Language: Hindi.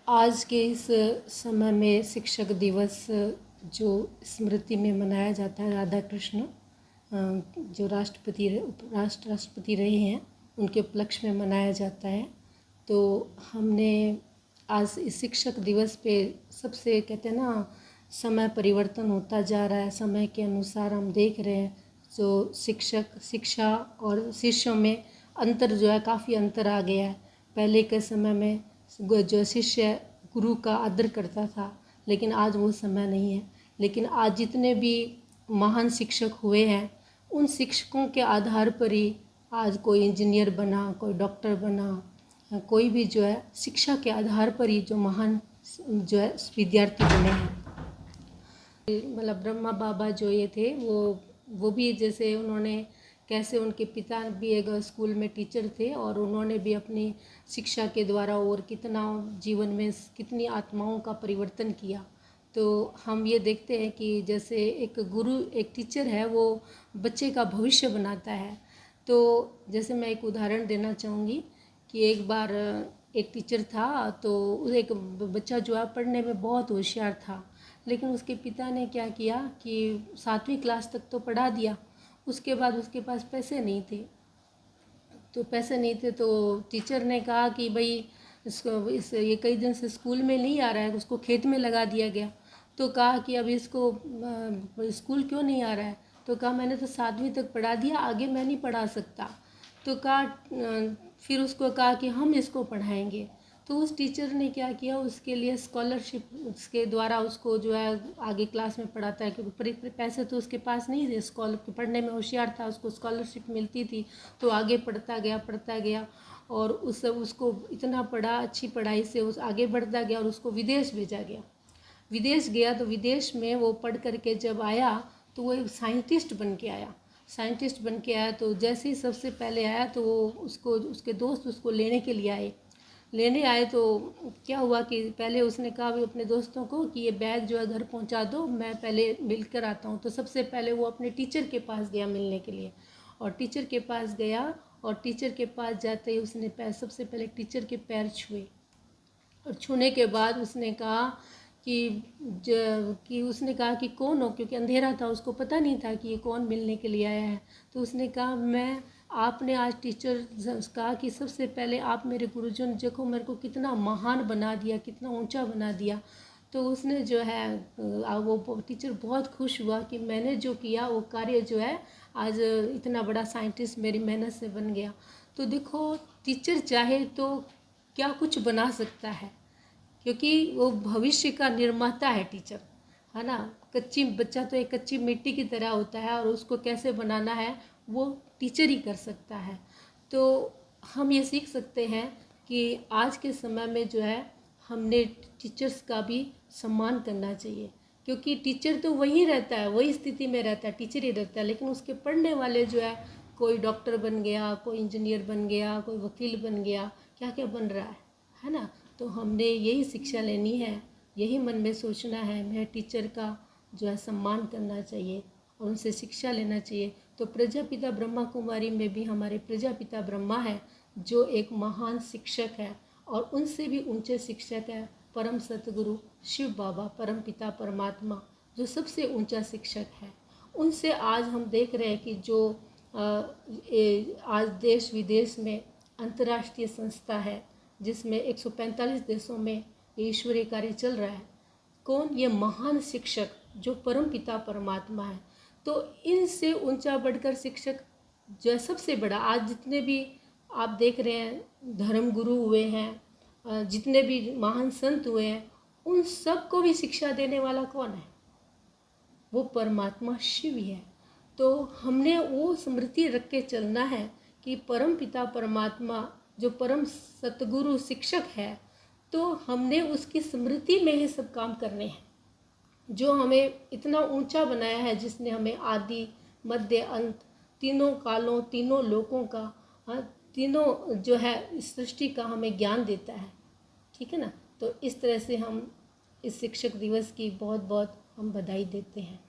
आज के इस समय में शिक्षक दिवस जो स्मृति में मनाया जाता है, राधा कृष्ण जो राष्ट्रपति रहे हैं उनके उपलक्ष्य में मनाया जाता है। तो हमने आज इस शिक्षक दिवस पे सबसे कहते हैं ना, समय परिवर्तन होता जा रहा है। समय के अनुसार हम देख रहे हैं जो शिक्षा और शिष्यों में अंतर जो है, काफ़ी अंतर आ गया है। पहले के समय में जो शिष्य गुरु का आदर करता था, लेकिन आज वो समय नहीं है। लेकिन आज जितने भी महान शिक्षक हुए हैं, उन शिक्षकों के आधार पर ही आज कोई इंजीनियर बना, कोई डॉक्टर बना, कोई भी जो है शिक्षा के आधार पर ही जो महान जो है विद्यार्थी बने हैं। मतलब ब्रह्मा बाबा जो ये थे वो भी जैसे उन्होंने कैसे उनके पिता भी एक स्कूल में टीचर थे और उन्होंने भी अपनी शिक्षा के द्वारा और कितना जीवन में कितनी आत्माओं का परिवर्तन किया। तो हम ये देखते हैं कि जैसे एक गुरु, एक टीचर है, वो बच्चे का भविष्य बनाता है। तो जैसे मैं एक उदाहरण देना चाहूँगी कि एक बार एक टीचर था, तो एक बच्चा जो है पढ़ने में बहुत होशियार था, लेकिन उसके पिता ने क्या किया कि 7वीं क्लास तक तो पढ़ा दिया। उसके बाद उसके पास पैसे नहीं थे। तो टीचर ने कहा कि भाई ये कई दिन से स्कूल में नहीं आ रहा है, उसको खेत में लगा दिया गया। तो कहा कि अब इसको स्कूल क्यों नहीं आ रहा है? तो कहा मैंने तो 7वीं तक पढ़ा दिया, आगे मैं नहीं पढ़ा सकता। तो कहा फिर उसको कहा कि हम इसको पढ़ाएंगे। तो उस टीचर ने क्या किया, उसके लिए स्कॉलरशिप के द्वारा उसको जो है आगे क्लास में पढ़ाता है, क्योंकि पैसे तो उसके पास नहीं थे। पढ़ने में होशियार था, उसको स्कॉलरशिप मिलती थी, तो आगे पढ़ता गया और उसको इतना पढ़ा, अच्छी पढ़ाई से उस आगे बढ़ता गया और उसको विदेश भेजा गया। विदेश गया तो विदेश में वो पढ़ करके जब आया तो वो एक साइंटिस्ट बन के आया। तो जैसे ही सबसे पहले आया तो वो उसके दोस्त उसको लेने आए। तो क्या हुआ कि पहले उसने कहा भी अपने दोस्तों को कि ये बैग जो है घर पहुंचा दो, मैं पहले मिल कर आता हूँ। तो सबसे पहले वो अपने टीचर के पास गया मिलने के लिए, और टीचर के पास गया और टीचर के पास जाते ही उसने सबसे पहले टीचर के पैर छुए। और छूने के बाद उसने कहा उसने कहा कि कौन हो, क्योंकि अंधेरा था, उसको पता नहीं था कि ये कौन मिलने के लिए आया है। तो उसने कहा आपने आज टीचर कहा कि सबसे पहले आप मेरे गुरुजन, देखो मेरे को कितना महान बना दिया, कितना ऊंचा बना दिया। तो उसने जो है वो टीचर बहुत खुश हुआ कि मैंने जो किया वो कार्य जो है आज इतना बड़ा साइंटिस्ट मेरी मेहनत से बन गया। तो देखो, टीचर चाहे तो क्या कुछ बना सकता है, क्योंकि वो भविष्य का निर्माता है टीचर, है ना। बच्चा तो एक कच्ची मिट्टी की तरह होता है और उसको कैसे बनाना है वो टीचर ही कर सकता है। तो हम ये सीख सकते हैं कि आज के समय में जो है हमने टीचर्स का भी सम्मान करना चाहिए, क्योंकि टीचर तो वही रहता है, वही स्थिति में रहता है, टीचर ही रहता है। लेकिन उसके पढ़ने वाले जो है, कोई डॉक्टर बन गया, कोई इंजीनियर बन गया, कोई वकील बन गया, क्या क्या बन रहा है ना। तो हमने यही शिक्षा लेनी है, यही मन में सोचना है, मैं टीचर का जो है सम्मान करना चाहिए और उनसे शिक्षा लेना चाहिए। तो प्रजापिता ब्रह्मा कुमारी में भी हमारे प्रजापिता ब्रह्मा है जो एक महान शिक्षक है, और उनसे भी ऊंचे शिक्षक है परम सतगुरु शिव बाबा, परम पिता परमात्मा, जो सबसे ऊंचा शिक्षक है। उनसे आज हम देख रहे हैं कि जो आज देश विदेश में अंतर्राष्ट्रीय संस्था है जिसमें 145 देशों में ईश्वरीय कार्य चल रहा है। कौन? ये महान शिक्षक जो परम पिता परमात्मा है। तो इनसे ऊंचा बढ़कर शिक्षक जो है सबसे बड़ा, आज जितने भी आप देख रहे हैं धर्म गुरु हुए हैं, जितने भी महान संत हुए हैं, उन सबको भी शिक्षा देने वाला कौन है? वो परमात्मा शिव ही है। तो हमने वो स्मृति रख के चलना है कि परम पिता परमात्मा जो परम सतगुरु शिक्षक है, तो हमने उसकी स्मृति में ही सब काम करने हैं। जो हमें इतना ऊंचा बनाया है, जिसने हमें आदि मध्य अंत तीनों कालों तीनों लोकों का, तीनों जो है इस सृष्टि का हमें ज्ञान देता है। ठीक है ना। तो इस तरह से हम इस शिक्षक दिवस की बहुत बहुत हम बधाई देते हैं।